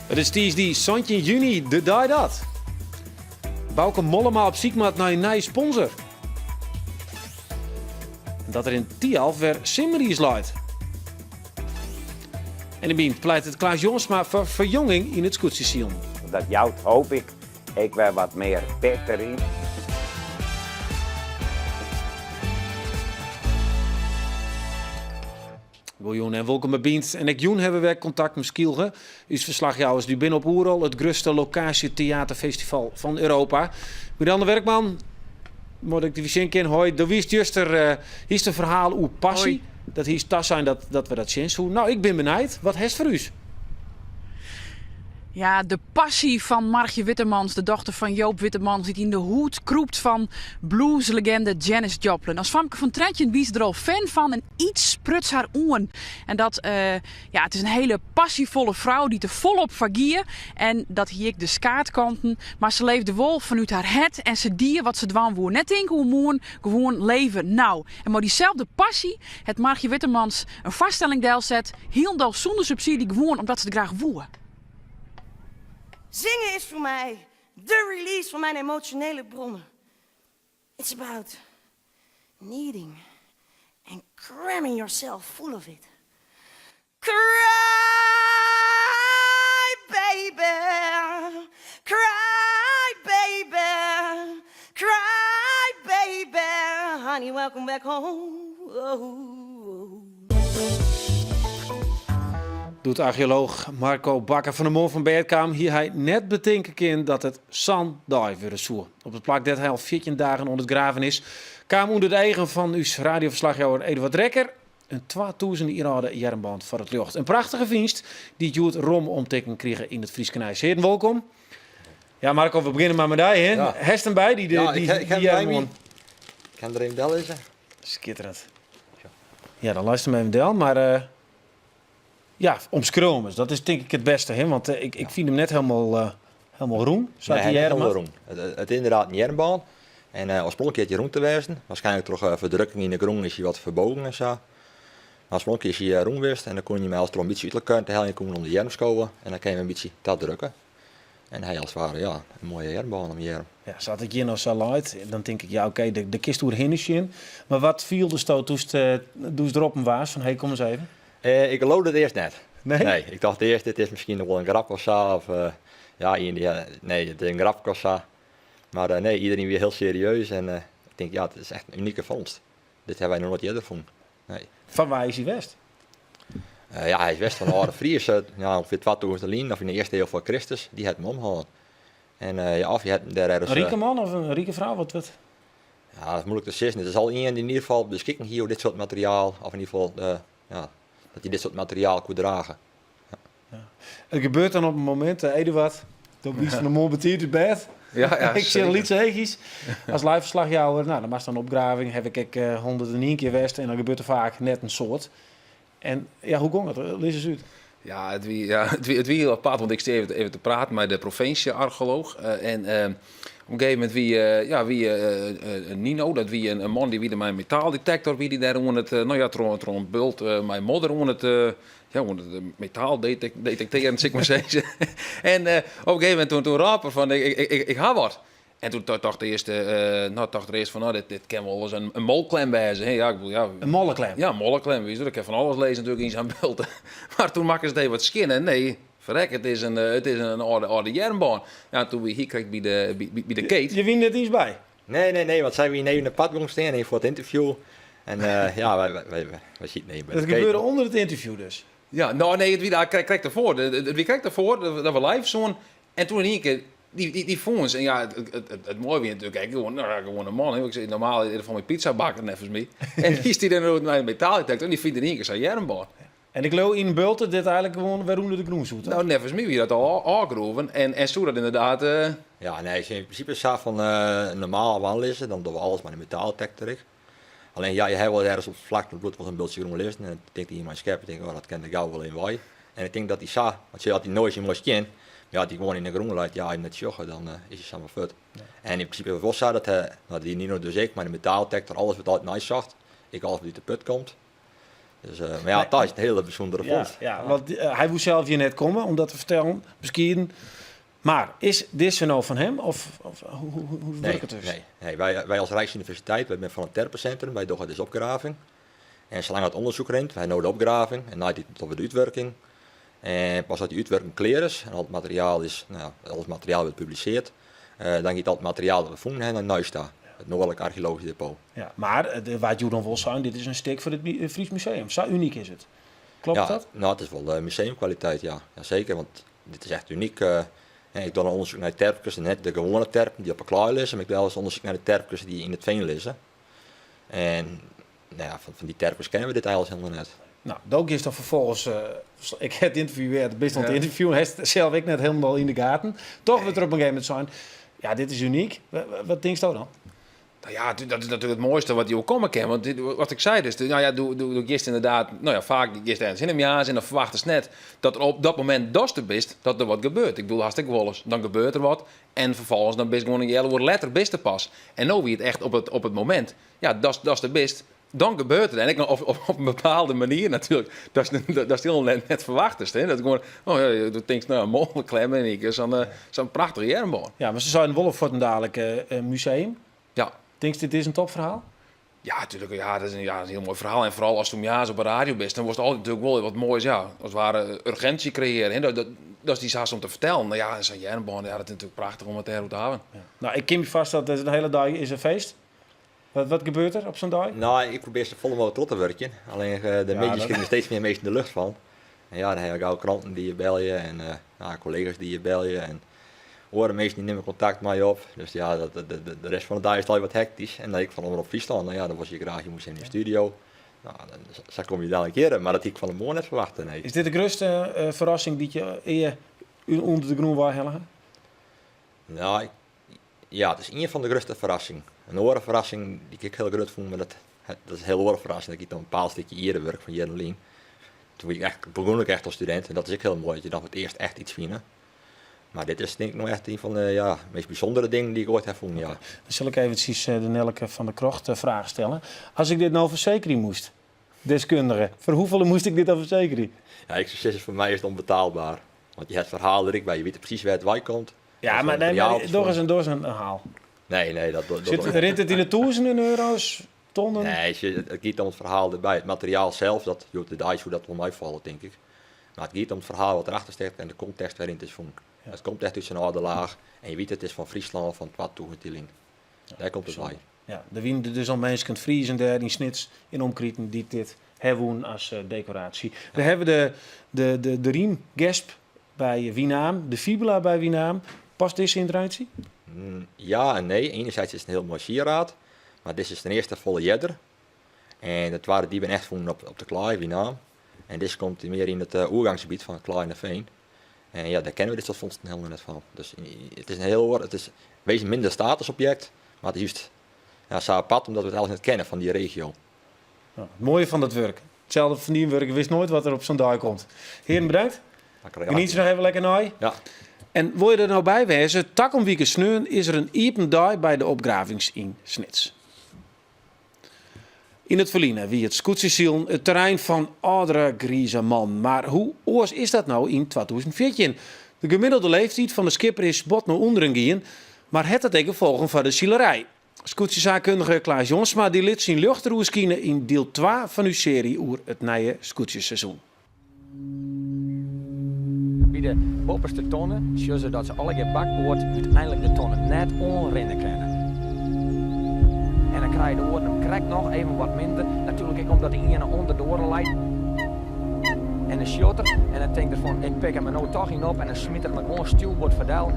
Het is die 17 juni, de dag dat. Bouke Mollema op ziek maakt naar een nieuwe sponsor. En dat er in Tialf weer Simmeries leidt. En in Bien pleit het Klaas Jonsma voor verjonging in het scootsysteem. Dat jouwt hoop ik weer wat meer beter in. Goeien en welkom bij Bient. En ik Joen hebben we contact met Skielge. Uw verslagjouwers die binnen op Oerol, het grootste locatie theaterfestival van Europa. Miranda Werkman, moet ik de zin kennen, hoi. Er wist juist er is een verhaal over passie. Hoi. Dat hier tas zijn dat we dat zien. Nou, ik ben benieuwd. Wat heeft voor u? Ja, de passie van Margje Wittemans, de dochter van Joop Wittemans, die in de hoed kroept van blueslegende Janis Joplin. Als Famke van Trettjen wie ze er al fan van en iets spruts haar oen. En dat, het is een hele passievolle vrouw die er volop vergier. En dat hier ik de skaatkanten, maar ze leefde wel vanuit haar het en ze die wat ze dwan woer. Net denken hoe moen, gewoon leven nou. En maar diezelfde passie, het Margje Wittemans een vaststelling deel zet, heel dal zonder subsidie gewoon omdat ze het graag woer. Zingen is voor mij de release van mijn emotionele bronnen. It's about needing and cramming yourself full of it. Cry, baby. Cry, baby. Cry, baby. Honey, welcome back home. Oh. Doet archeoloog Marco Bakker van de Moor van Bergkaam hier hij net bedenken kan dat het Sandaai weer zoer. Op het plak dat hij al 14 dagen onder het graven is, kwam onder de eigen van uw radioverslagjouwer Eduard Rekker een 2000 irade jernband voor het lucht. Een prachtige vindst die Joet Rom omteken kregen in het Fries Kanijs. Heren, welkom. Ja, Marco, we beginnen maar met jou, hè? Ja. Hest hem bij, die jernband. Ik kan er een bel lezen. Skitterend. Ja, dan luister me even del, maar ja, omschromen. Dat is denk ik het beste, hè? Want ik vind hem net helemaal roem. Helemaal roem. Het is inderdaad een jernbaan. En oorspronkelijk is hij roem te wezen. Waarschijnlijk toch verdrukking in de grond is hij wat verbogen en zo. Maar oorspronkelijk is hij roem geweest. En dan kon je hem als er een beetje uitelijk te halen, kon om de jern schouwen. En dan kan je hem een beetje te drukken. En hij als het ware, ja, een mooie jernbaan om jern. Ja, zat ik hier nog zo uit, dan denk ik, ja oké, de kist door heen in. Maar wat viel de stoot toen ze erop een waas van, hey, kom eens even. Ik geloofde het eerst net. Nee? Ik dacht eerst, dit is misschien nog wel een grap of zo. Of, nee, het is een grap of zo. Maar nee, iedereen weer heel serieus. En ik denk, ja, het is echt een unieke vondst. Dit hebben wij nog nooit eerder gevonden. Nee. Van waar is hij west? Ja, hij is west van de Oude Fries. Ongeveer 2000 lien, of in de eerste eeuw voor Christus. Die had hem omgehaald. En of je hebt daar Een rieke man of een rieke vrouw? Wat? Ja, dat is moeilijk te zeggen. Het is al iemand die in ieder geval beschikken hier over dit soort materiaal. Of in ieder geval, dat je dit soort materiaal kon dragen. Ja. Het gebeurt dan op een moment, Eduard, dan biest van de mol betiert het bed. Ja, Ik zie er iets heegjes. Als liveverslagjouwer, nou, dan was dan opgraving, heb ik 101 keer west en dan gebeurt er vaak net een soort. En ja, hoe ging het? Lees eens uit. Ja, het wie heel apart, want ik sta even te praten met de provincie-archeoloog. Op een gegeven moment Nino, dat wie een man die mijn metaaldetector, wie die daar onder het, tron bult, mijn moeder onder het metaal detecteren, zeg maar zeggen. En op een gegeven moment toen rapen van, ik ga wat. En toen dacht de eerste van, dit kan wel eens een molklem wijzen. Hè? Ja, Een molleklem? Ja, een molleklem. Ik heb van alles lezen natuurlijk iets aan beelden. Maar toen maakten ze het even wat skinnen. Nee, verrek, het is een oude jernbaan. Ja, toen we hier kreeg bij de Kate. Je wint net iets bij? Nee, want zij weer even in de padgang staan voor het interview. En wij zien nee. Dat gebeurde onder het interview dus? Ja, nou nee, het wie kreeg ervoor. Wie kreeg ervoor, dat we live zo'n. En toen in één keer, die fonds. En ja, het mooie weer natuurlijk, kijk, gewoon een man. Hè. Ik zei, normaal van mijn pizza bakken even mee. En die is die dan ook naar een metaaldetector en die vindt in één keer zijn jernbaan. En ik geloof in Bulten dit eigenlijk gewoon waarom de groen zoet. Nou, nevens mij wie dat al aangeroven. En zo dat inderdaad. Ja, nee, in principe is van normaal wandelen, dan doen we alles met een metaaldetector. Alleen ja, je hebt wel ergens op het vlak het bloed was een beetje groen lezen. En ik denk dat iemand schep, ik denk, dat kan de gauw wel in waai. En ik denk dat die sa, want je had die nooit moest kennen. Ja, die gewoon in de groen laat, ja, in het joggen, dan is hij samen fut. Ja. En in principe was dat hij, die Nino dus ik, maar de metaaldetector, alles wat uit nice zag, ik alles wat uit de put komt. Dus, maar ja, dat is een hele bijzondere Ja, vondst. ja, want hij moest zelf hier net komen om dat te vertellen, misschien. Maar is dit nou van hem of hoe werkt het dus? Nee. Wij als Rijksuniversiteit, wij zijn van het terpencentrum, wij doen dus opgraving. En zolang het onderzoek rent, wij doen de opgraving en na die tot de uitwerking. En pas als die uitwerking klaar is en al het materiaal is, alles materiaal wordt gepubliceerd, dan gaat al het materiaal dat we vonden naar Nuista, het Noordelijk Archeologisch Depot. Ja, maar wat je dan wil zijn, dit is een stuk voor het Fries Museum. Zo uniek is het. Klopt Ja, dat? nou, het is wel museumkwaliteit, ja. Zeker, want dit is echt uniek. Ik doe een onderzoek naar de terpkussen, net de gewone terpen die op een klaar liggen, maar ik doe wel eens onderzoek naar de terpkussen die in het veen liggen. En nou ja, van die terpers kennen we dit eigenlijk helemaal net. Nou, Dook is dan vervolgens, ik heb het interview weer, best aan het interview, hij is zelf ik net helemaal in de gaten. Toch weer er op een gegeven moment zijn, ja, dit is uniek. Wat denk je dan? Nou ja, dat is natuurlijk het mooiste wat je ook komen kan. Want wat ik zei dus, nou ja, doe gist inderdaad, nou ja, vaak gist ergens in een jaar en dan verwachten ze net dat er op dat moment dat er best, dat er wat gebeurt. Ik bedoel, hartstikke wel eens, dan gebeurt er wat en vervolgens dan best gewoon een hele woord letter best te pas. En nou wie het echt op het moment, ja, dat is de best. Dan gebeurt het. En ik op een bepaalde manier natuurlijk. Dat is heel net verwachtest. Hè? Dat gewoon, oh ja, je denkt, nou, mogelijk klemmen en ik zo'n prachtige jernboom. Ja, maar ze zijn wel voor een dadelijk museum. Ja. Denk je, dit is een topverhaal? Ja, natuurlijk. Ja, dat is een heel mooi verhaal. En vooral als het om jaars op een radio bent, dan was het altijd natuurlijk wel wat moois. Ja, als het ware urgentie creëren. Hè? Dat is die zaak om te vertellen. Nou ja, zo'n jernboom, ja, dat is natuurlijk prachtig om het te houden. Ja. Nou, ik ken me vast dat de hele dag is een feest. Wat gebeurt er op zo'n dag? Nou, ik probeer ze volle mogelijk trots te werken. Alleen de medisch kunnen er steeds meer meest in de lucht van. En ja, dan heb ik ook klanten die je bellen en collega's die je bellen. En horen meestal niet nemen contact met je op. Dus ja, de rest van de dag is het al wat hectisch. En dat ik van onder op Friesland, nou ja, dan was je graag, je moest in de studio. Nou, dan kom je daar een keer, maar dat ik van de morgen net verwachten. Nee. Is dit de grootste verrassing die je eer onder de groen wil helgen? Nou, ja, het is een van de grootste verrassingen. Een andere verrassing die ik heel groot vond, maar dat is een heel andere verrassing. Dat ik dan een bepaald stukje eerder werk van Jelle Lien. Toen begon ik echt als student en dat is ook heel mooi, dat je dan voor het eerst echt iets vindt. Maar dit is denk ik nog echt een van de meest bijzondere dingen die ik ooit heb gevonden. Ja. Dan zal ik eventjes de Nelke van der Krocht vragen stellen. Als ik dit nou verzekeren moest, deskundige, voor hoeveel moest ik dit dan verzekeren? Ja, ik zou zeggen, voor mij is het onbetaalbaar. Want je hebt het verhaal er ik bij, je weet precies waar het wij komt. Ja, maar door eens een haal. Nee, dat Rint het in de duizenden euro's, tonnen? Nee, het gaat om het verhaal erbij. Het materiaal zelf, dat de details hoe dat voor mij vallen, denk ik. Maar het gaat om het verhaal wat erachter staat en de context waarin het is van. Ja. Het komt echt uit zijn oude laag en je weet het is van Friesland, van het toegetilling. Daar komt het bij. Ja, er winnen dus al mensen in Fries en daar in Snits in omkrieten die dit hebben als decoratie. We hebben de riemgesp bij Wienaam, de fibula bij Wienaam. Past deze in het rijtje? Ja en nee. Enerzijds is het een heel mooi sieraad, maar dit is de eerste volle jedder. En dat waren die ben echt gevonden op de Klaai, Wienaam. En dit komt meer in het oergangsgebied van Klaai en Veen. En ja, daar kennen we dit tot vondst helemaal net van. Dus het is een heel het is wezen minder statusobject, maar het is juist zo apart omdat we het alles net kennen van die regio. Ja, het mooie van dat werk. Hetzelfde van die werk, wist nooit wat er op zo'n dag komt. Heren, bedankt. Geniet je nog even lekker naar. Ja. En wil je er nou bij wezen, tak om wieken sneun is er een open dag bij de opgravings in Snits. In het verliezen wie het Scootsiesiel het terrein van oudere grieze man. Maar hoe oors is dat nou in 2014? De gemiddelde leeftijd van de skipper is bot naar onderen gaan, maar het had ook gevolgen van de zielerij. Scootjeszaakkundige Klaas Jonsma die liet zijn luchtroeskine in deel 2 van uw serie over het nieuwe scootjesseizoen. Bij de bovenste tonnen zien ze dat ze alle bakboord uiteindelijk de tonnen net onrennen kunnen. En dan krijg je de oren krijgt nog even wat minder. Natuurlijk ook omdat de ene onderdoor leidt. En een shotter. En dan denk ik van, ik pik hem er nou toch in op en dan smit het me gewoon stuwbord verdel.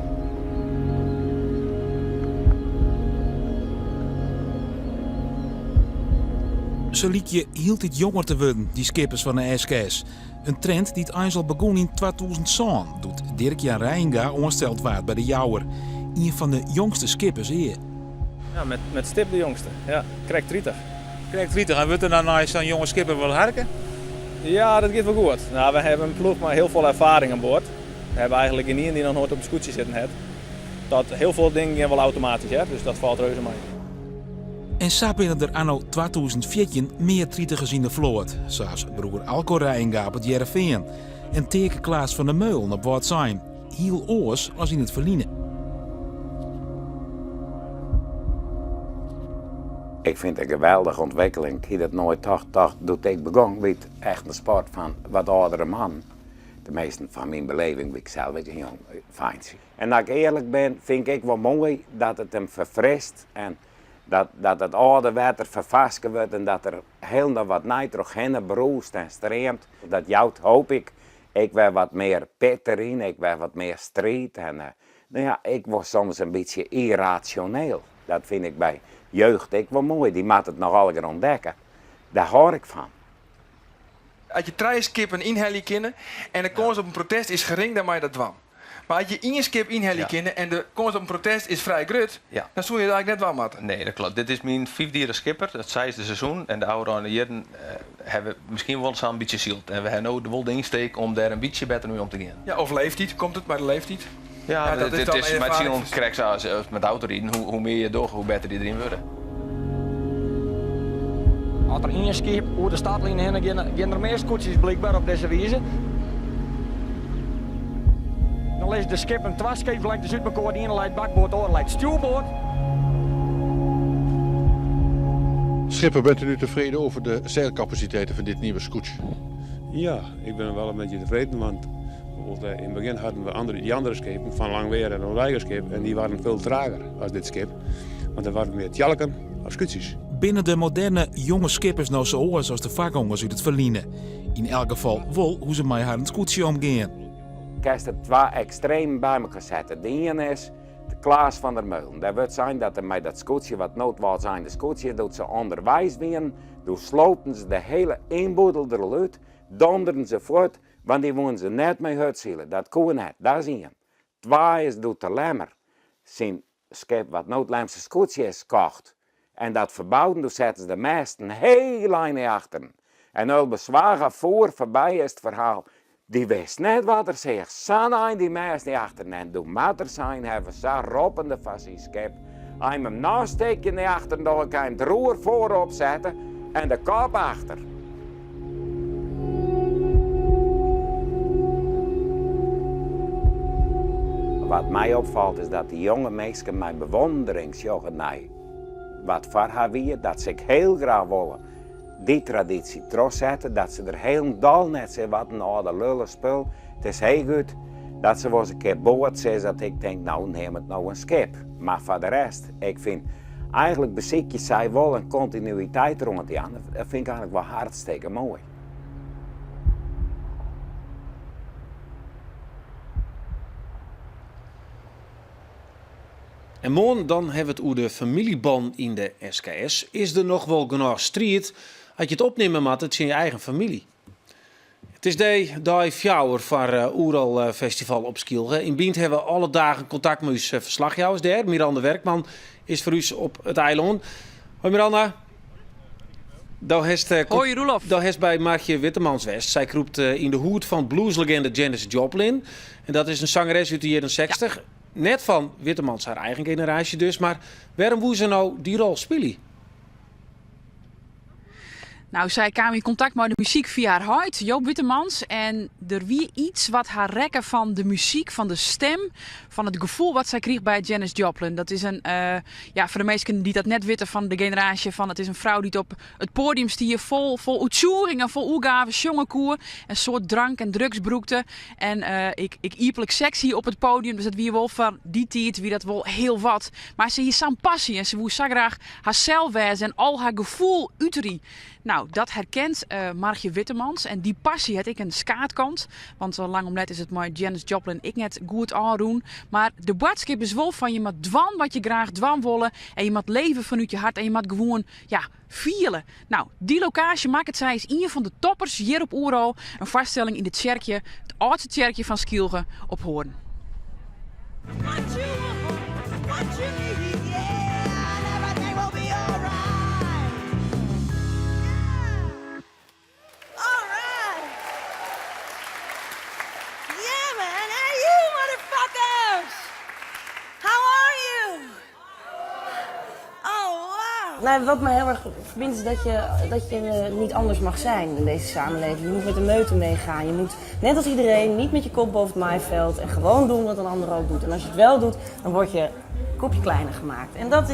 Ze liet je hield dit jonger te worden, die skippers van de SKS. Een trend die het eens al begon in 2007, doet Dirk-Jan Reijnga ongesteld waard bij de Jouwer. Een van de jongste skippers hier. Ja, met stip de jongste. Ja, krijgt 30. Krijgt 30 en wordt er dan naar zo'n jonge skipper wel harken? Ja, dat gaat wel goed. Nou, we hebben een ploeg met heel veel ervaring aan boord. We hebben eigenlijk niemand die nog nooit op een scootje zitten heeft. Dat heel veel dingen gaan wel automatisch, hè? Dus dat valt reuze mee. En zo binnen er anno 2014 meer trietigers in de vloot. Zoals broer Alco Rijnga op het Jereveen. En teken Klaas van der Meulen op wat zijn. Heel oors als in het verliezen. Ik vind het een geweldige ontwikkeling. Ik heb dat nooit dacht toen ik begon met echt een sport van wat oudere man. De meeste van mijn beleving, wie ik zelf een jong fijn zie. En als ik eerlijk ben, vind ik wel mooi dat het hem verfrist en dat het oude water vervasken wordt en dat er heel nog wat nitrogen broest en streamt. Dat jouwt hoop ik weer wat meer pit erin, ik weer wat meer strijd en nou ja, ik word soms een beetje irrationeel. Dat vind ik bij jeugd ik wel mooi, die moet het nog allemaal ontdekken. Daar hou ik van. Als je 3 skippen inhalen kunnen en de kans op een protest is gering, dan mag je dat dwam. Maar als je 1 skip inhalen kunnen en de kans op een protest is vrij groot, dan zou je het eigenlijk net wel moeten. Nee, dat klopt. Dit is mijn 5e skipper, het 6e seizoen. En de oude jaren hebben misschien wel zo'n beetje zield. En we hebben nu wel de insteek om daar een beetje beter mee om te gaan. Ja, of leeftijd, komt het bij de leeftijd? Ja, dat is dan met zien ervaring. krijg je met autorijden, hoe meer je door, hoe beter die erin worden. Als er 1 skip over de stadlijn heen gaan er meer scootjes blijkbaar op deze wijze. Dan lees de skip en 2 schepen langs de Zuidbakkoord, de ene leidt bakboord, de andere leidt stuurboord. Schipper, bent u nu tevreden over de zeilcapaciteiten van dit nieuwe scootje? Ja, ik ben wel een beetje tevreden, want in het begin hadden we die andere schepen van Langweer en Olijgerschip en die waren veel trager als dit schip. Want er waren meer tjalken als scootjes. Binnen de moderne jonge skippers nou zo oors als de vakgangers uit het verliezen. In elk geval wel hoe ze met haar scootje omgaan. Ik heb er 2 extreem bij elkaar zetten. De ene is de Klaas van der Meulen. Dat wil zijn dat er met dat scootje wat noodwaarts zijn, de scootje doet ze onderwijs weer. Toen slopen ze de hele inboedel eruit, donderen ze voort, want die wonen ze net mee uitzielen. Dat kon net, dat is 1. 2 is doet de lemmer. Zijn schip wat noodlijmse scootje is kocht. En dat verbouwen, toen zetten ze de meesten heel lang naar achteren. En al bezwagen voorbij is het verhaal. Die wist net wat er zegt. Zijn die meesten naar achteren. En toen matter zijn, hebben ze roppende van zijn schip. Hij hem naast steken naar achteren, dan kan hij het roer voorop zetten en de kop achter. Wat mij opvalt is dat die jonge mensen mijn bewonderingsjochen naar wat voor haar weer, dat ze heel graag willen die traditie terugzetten, dat ze er heel dol net zijn wat een oude lullen spul. Het is heel goed dat ze wel eens een keer boord zijn, dat ik denk, nou neem het nou een schip. Maar voor de rest, ik vind, eigenlijk beziek je zij wel een continuïteit rond die aan. Dat vind ik eigenlijk wel hartstikke mooi. En morgen dan hebben we het over de familieband in de SKS. Is er nog wel genoeg strijd als je het opnemen moet, het is in je eigen familie. Het is de dag 4 voor Oeral Festival op Skiel. In Bient hebben we alle dagen contact met ons verslaghouders daar. Miranda Werkman is voor u op het eiland. Hoi Miranda. Hoi Roelof. Dat is bij Martje Wittemans West. Zij kroept in de hoed van blueslegende Janis Joplin. En dat is een zangeres uit de jaren 60. Ja. Net van Wittemans haar eigen generatie dus. Maar waarom moet ze nou die rol spelen? Nou, zij kwam in contact met de muziek via haar huid, Joop Wittemans. En er wie iets wat haar rekken van de muziek, van de stem, van het gevoel wat zij kreeg bij Janis Joplin. Dat is een, voor de meesten die dat net weten van de generatie van, het is een vrouw die op het podium stier vol uitzoeringen, vol oegaven, jongenkoer, een soort drank- en drugsbroekte. En ik iepelijk sexy op het podium, dus dat wie wel van die tijd, wie dat wel heel wat. Maar ze hier zo'n passie en ze woe zo graag haarzelf wezen en al haar gevoel uiterie. Nou, dat herkent Martje Wittemans. En die passie had ik een skaatkant. Want lang om net is het maar Janis Joplin ik net goed aandoen. Maar de boodschap is wel van je moet dwan wat je graag dwan willen. En je moet leven vanuit je hart. En je moet gewoon, vieren. Nou, die locatie, maak het zij, is een van de toppers hier op Oeral. Een vaststelling in het kerkje, het oudste kerkje van Skielge op Hoorn. Nou, wat me heel erg verbindt is dat je niet anders mag zijn in deze samenleving. Je moet met de meute meegaan. Je moet, net als iedereen, niet met je kop boven het maaiveld en gewoon doen wat een ander ook doet. En als je het wel doet, dan word je een kopje kleiner gemaakt. En dat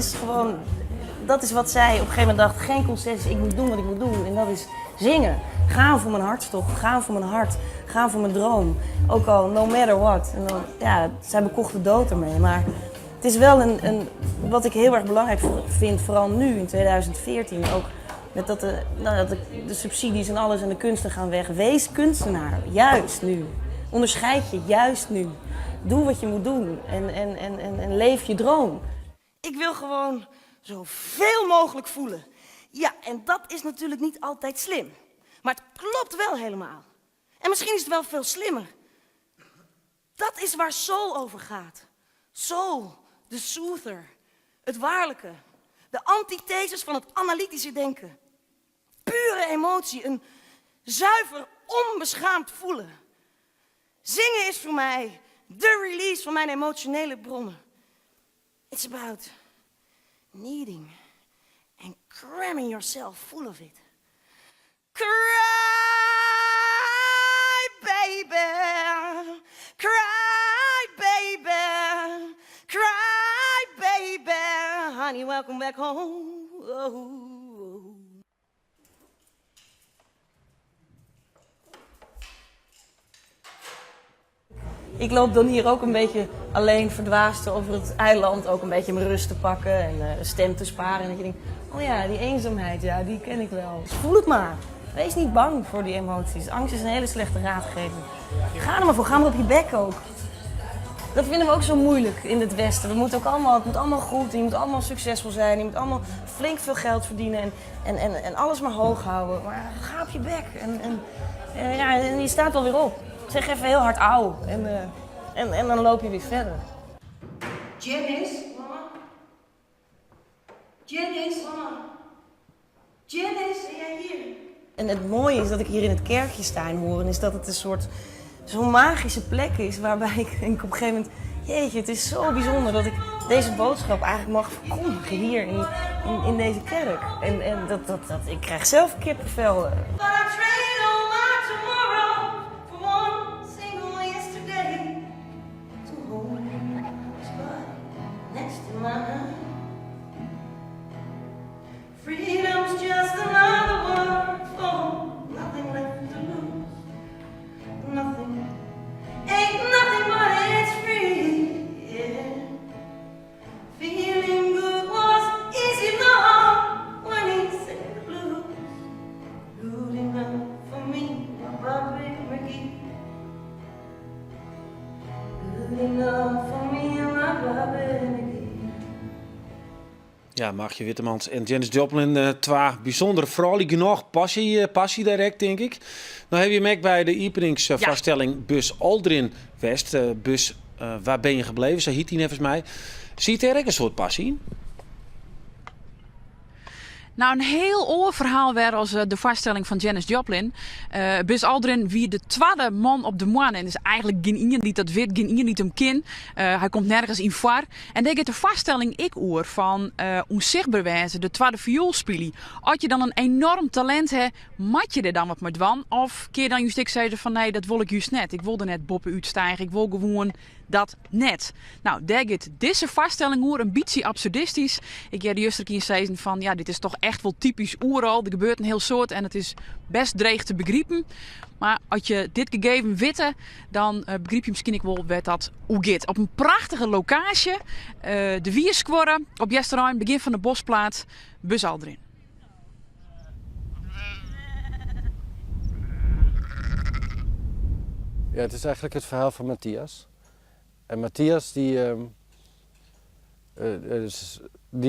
is wat zij op een gegeven moment dacht, geen concessies, ik moet doen wat ik moet doen. En dat is zingen. Gaan voor mijn hartstocht, gaan voor mijn hart, gaan voor mijn droom. Ook al no matter what. En dan, ja, zij bekocht de dood ermee. Maar het is wel wat ik heel erg belangrijk vind, vooral nu in 2014. Ook met dat de subsidies en alles en de kunsten gaan weg. Wees kunstenaar, juist nu. Onderscheid je, juist nu. Doe wat je moet doen en leef je droom. Ik wil gewoon zoveel mogelijk voelen. Ja, en dat is natuurlijk niet altijd slim. Maar het klopt wel helemaal. En misschien is het wel veel slimmer. Dat is waar soul over gaat. Soul, de soother, het waarlijke. De antitheses van het analytische denken. Pure emotie, een zuiver, onbeschaamd voelen. Zingen is voor mij de release van mijn emotionele bronnen. It's about needing and cramming yourself full of it. Cry, baby, cry, baby, cry, baby. Honey, welcome back home. Oh. Ik loop dan hier ook een beetje alleen verdwaasd over het eiland, ook een beetje mijn rust te pakken en stem te sparen. En dat je denkt, oh ja, die eenzaamheid, ja, die ken ik wel. Dus voel het maar. Wees niet bang voor die emoties. Angst is een hele slechte raadgever. Ga er maar voor, ga maar op je bek ook. Dat vinden we ook zo moeilijk in het Westen. Het moet allemaal goed, je moet allemaal succesvol zijn, je moet allemaal flink veel geld verdienen en alles maar hoog houden. Maar ga op je bek en je staat wel weer op. Zeg even heel hard auw en dan loop je weer verder. Janice, mama. Janice, mama. Janice, ben jij hier? En het mooie is dat ik hier in het kerkje sta in Horen, is dat het een soort zo'n magische plek is waarbij ik denk op een gegeven moment, jeetje, het is zo bijzonder dat ik deze boodschap eigenlijk mag verkondigen hier in deze kerk. En ik krijg zelf kippenvel. Freedom's just another word for nothing left to lose. Nothing, ain't nothing but it's free. Yeah. Feeling good was easy love when he said the blues. Good enough for me, my Bobby McGee. Good enough for me, my Bobby McGee. Ja, Margje Wittemans en Janis Joplin, twee bijzondere vrouwen, genoeg passie direct, denk ik. Nou heb je merkt bij de openingsvaststelling Bus Aldrin West, bus waar ben je gebleven, zo hiet hij volgens mij. Zie je er ook een soort passie in? Nou, een heel oor verhaal weer als de vaststelling van Janis Joplin. Buzz Aldrin wie de tweede man op de maan. En is eigenlijk geen iemand die dat weet, geen iemand die hem ken. Hij komt nergens in var. En daar gaat de vaststelling ik oor van onzichtbaar wijzen, de tweede vioolspielie. Als je dan een enorm talent hebt, mat je er dan wat met wan? Of keer dan juist ik zeggen van nee, dat wil ik juist net. Ik wilde net boppen uitstijgen, ik wil gewoon dat net. Nou, daar gaat deze vaststelling oer een beetje absurdistisch. Ik heb de juiste keer zeggen van ja, dit is toch echt wel typisch oeral. Er gebeurt een heel soort en het is best dreig te begrijpen. Maar als je dit gegeven witte, dan begrijp je misschien wel wat dat hoe gaat. Op een prachtige locatie, de Wiersquarre, op Jesterheim, begin van de Bosplaat, Buzz Aldrin. Ja, het is eigenlijk het verhaal van Matthias. En Matthias die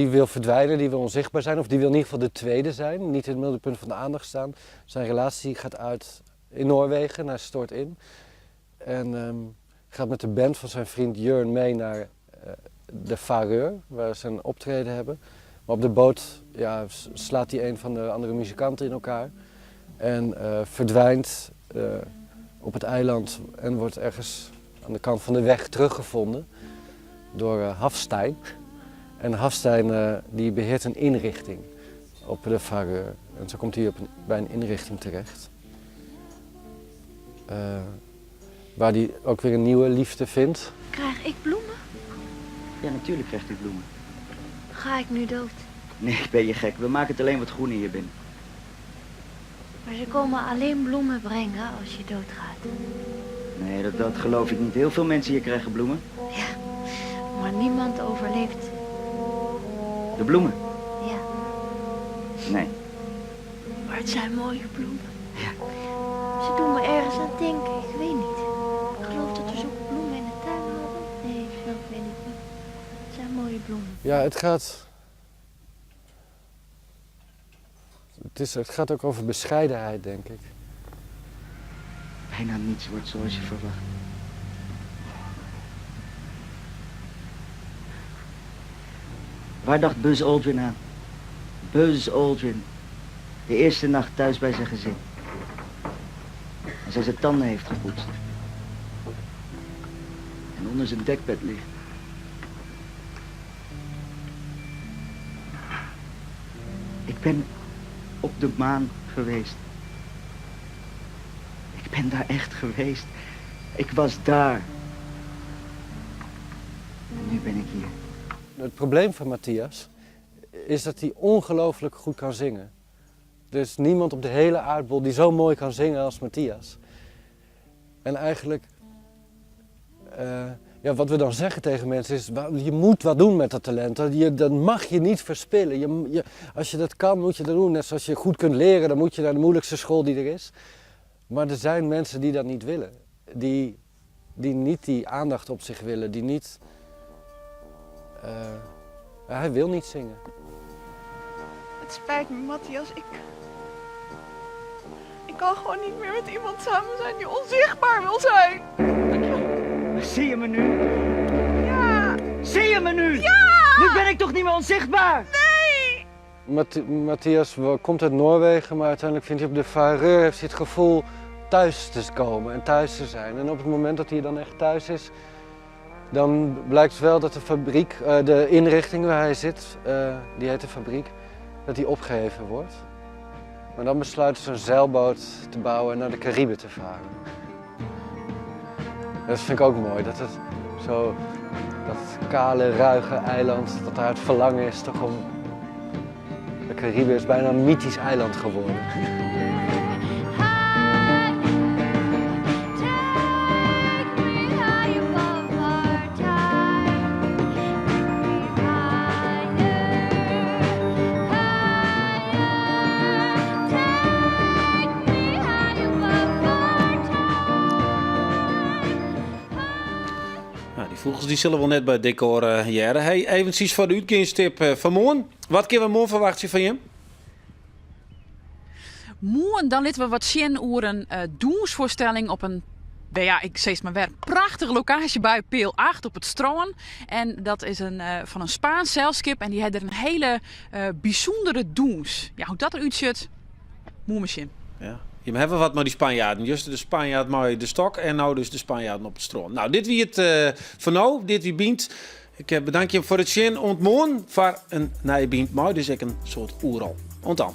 wil verdwijnen, die wil onzichtbaar zijn. Of die wil in ieder geval de tweede zijn. Niet in het middelpunt van de aandacht staan. Zijn relatie gaat uit in Noorwegen, naar Stort in. En gaat met de band van zijn vriend Jørn mee naar de Faroe, waar ze een optreden hebben. Maar op de boot slaat hij een van de andere muzikanten in elkaar. En verdwijnt op het eiland en wordt ergens aan de kant van de weg teruggevonden door Hafstein. En Hafstein die beheert een inrichting op de Vareur. En zo komt hij bij een inrichting terecht. Waar hij ook weer een nieuwe liefde vindt. Krijg ik bloemen? Ja, natuurlijk krijgt u bloemen. Ga ik nu dood? Nee, ben je gek. We maken het alleen wat groener hier binnen. Maar ze komen alleen bloemen brengen als je doodgaat. Nee, dat geloof ik niet. Heel veel mensen hier krijgen bloemen. Ja, maar niemand overleeft. De bloemen? Ja, Nee. maar het zijn mooie bloemen. Ja. Ze doen me ergens aan denken, ik weet niet. Ik geloof dat we zulke bloemen in de tuin hadden. Nee, dat weet ik niet. Het zijn mooie bloemen. Ja, het gaat ook over bescheidenheid, denk ik. Bijna niets wordt zoals je verwacht. Waar dacht Buzz Aldrin aan? Buzz Aldrin. De eerste nacht thuis bij zijn gezin. Als hij zijn tanden heeft gepoetst. En onder zijn dekbed ligt. Ik ben op de maan geweest. Ik ben daar echt geweest. Ik was daar. En nu ben ik hier. Het probleem van Matthias is dat hij ongelooflijk goed kan zingen. Er is niemand op de hele aardbol die zo mooi kan zingen als Matthias. En eigenlijk, wat we dan zeggen tegen mensen is, je moet wat doen met dat talent. Dat mag je niet verspillen. Als je dat kan, moet je dat doen. Net zoals je goed kunt leren, dan moet je naar de moeilijkste school die er is. Maar er zijn mensen die dat niet willen. Die niet die aandacht op zich willen, die niet... hij wil niet zingen. Het spijt me, Matthias. Ik kan gewoon niet meer met iemand samen zijn die onzichtbaar wil zijn. Zie je me nu? Ja! Zie je me nu? Ja! Nu ben ik toch niet meer onzichtbaar? Nee! Matthias komt uit Noorwegen, maar uiteindelijk vindt hij op de Vareur heeft hij het gevoel thuis te komen en thuis te zijn. En op het moment dat hij dan echt thuis is, dan blijkt wel dat de fabriek, de inrichting waar hij zit, die heet de fabriek, dat die opgeheven wordt. Maar dan besluiten ze een zeilboot te bouwen en naar de Cariben te varen. Dat vind ik ook mooi, dat kale, ruige eiland, dat daar het verlangen is toch om... De Cariben is bijna een mythisch eiland geworden. Vogels die zullen wel net bij het decor jaren. Hey, eventjes voor de uitgangstip van morgen. Wat kunnen we morgen verwachten van je? Morgen dan laten we wat zien over een doensvoorstelling op een, ik zeg het maar weer, prachtige locatie bij Peel 8 op het strand. En dat is van een Spaans zeilschip en die heeft er een hele bijzondere doens. Ja, hoe dat eruit ziet, moet misschien. Ja. Je hebben wat met die Spanjaarden. Juist de Spanjaard met de stok en nou dus de Spanjaarden op het strand. Nou, dit wie het van nou, dit wie bient. Ik bedank je voor het zien ontmoen voor een nieuwe bient. Maar dus ik een soort oeral. Ontan.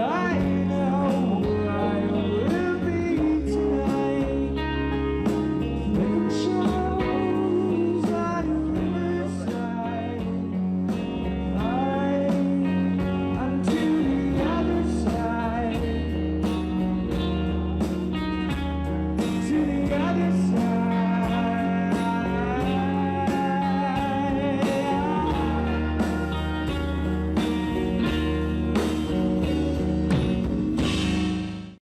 I